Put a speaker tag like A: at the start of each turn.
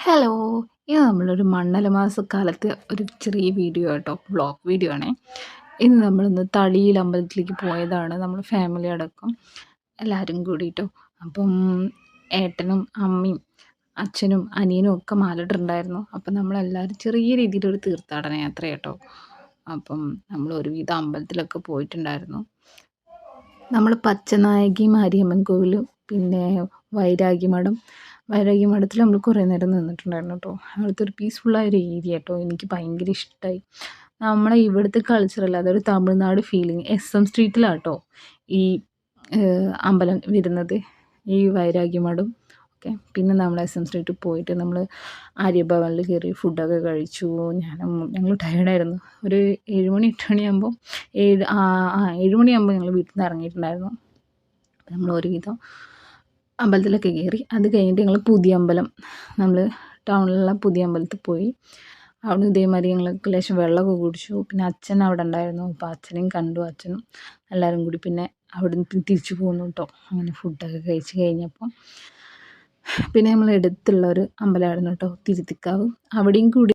A: Hello! ഇത് നമ്മളൊരു മണ്ഡല മാസക്കാലത്തെ ഒരു ചെറിയ വീഡിയോ കേട്ടോ. വ്ളോഗ് വീഡിയോ ആണേ. ഇന്ന് നമ്മളിന്ന് തളിയിൽ അമ്പലത്തിലേക്ക് പോയതാണ്. നമ്മൾ ഫാമിലി അടക്കം എല്ലാവരും കൂടിട്ടോ. അപ്പം ഏട്ടനും അമ്മയും അച്ഛനും അനിയനും ഒക്കെ മാലയിട്ടിട്ടുണ്ടായിരുന്നു. അപ്പം നമ്മളെല്ലാവരും ചെറിയ രീതിയിലൊരു തീർത്ഥാടന യാത്ര കേട്ടോ. അപ്പം നമ്മൾ ഒരുവിധം അമ്പലത്തിലൊക്കെ പോയിട്ടുണ്ടായിരുന്നു. നമ്മൾ പച്ചനായകി മാരിയമ്മൻ കോവിൽ, പിന്നെ വൈരാഗ്യ മഠം. വൈരാഗ്യ മഠത്തിൽ നമ്മൾ കുറേ നേരം നിന്നിട്ടുണ്ടായിരുന്നു കേട്ടോ. അവിടുത്തെ ഒരു പീസ്ഫുള്ളായ ഒരു ഏരിയ കേട്ടോ. എനിക്ക് ഭയങ്കര ഇഷ്ടമായി. നമ്മളെ ഇവിടുത്തെ കൾച്ചറല്ല, അതൊരു തമിഴ്നാട് ഫീലിംഗ്. SM സ്ട്രീറ്റിലാണ് കേട്ടോ ഈ അമ്പലം വരുന്നത്, ഈ വൈരാഗ്യ മഠം ഒക്കെ. പിന്നെ നമ്മൾ SM സ്ട്രീറ്റിൽ പോയിട്ട് നമ്മൾ ആര്യഭവനിൽ കയറി ഫുഡൊക്കെ കഴിച്ചു. ഞങ്ങൾ ടയേർഡായിരുന്നു. ഒരു 7 മണി 8 മണിയാകുമ്പോൾ 7 മണിയാകുമ്പോൾ ഞങ്ങൾ വീട്ടിൽ നിന്ന് ഇറങ്ങിയിട്ടുണ്ടായിരുന്നു. നമ്മൾ ഒരുവിധം അമ്പലത്തിലൊക്കെ കയറി. അത് കഴിഞ്ഞിട്ട് ഞങ്ങൾ പുതിയ അമ്പലം, നമ്മൾ ടൗണിലുള്ള പുതിയ അമ്പലത്തിൽ പോയി. അവിടെ ഇതേമാതിരി ഞങ്ങൾ ലേശം വെള്ളമൊക്കെ കുടിച്ചു. പിന്നെ അച്ഛൻ അവിടെ ഉണ്ടായിരുന്നു. അപ്പോൾ അച്ഛനെയും കണ്ടു. അച്ഛനും എല്ലാവരും കൂടി പിന്നെ അവിടെ നിന്ന് തിരിച്ചു പോന്നു കേട്ടോ. അങ്ങനെ ഫുഡൊക്കെ കഴിച്ച് കഴിഞ്ഞപ്പോൾ പിന്നെ നമ്മൾ അടുത്തുള്ള ഒരു അമ്പലമായിരുന്നു കേട്ടോ, തിരുത്തിക്കാവ്. അവിടെയും കൂടി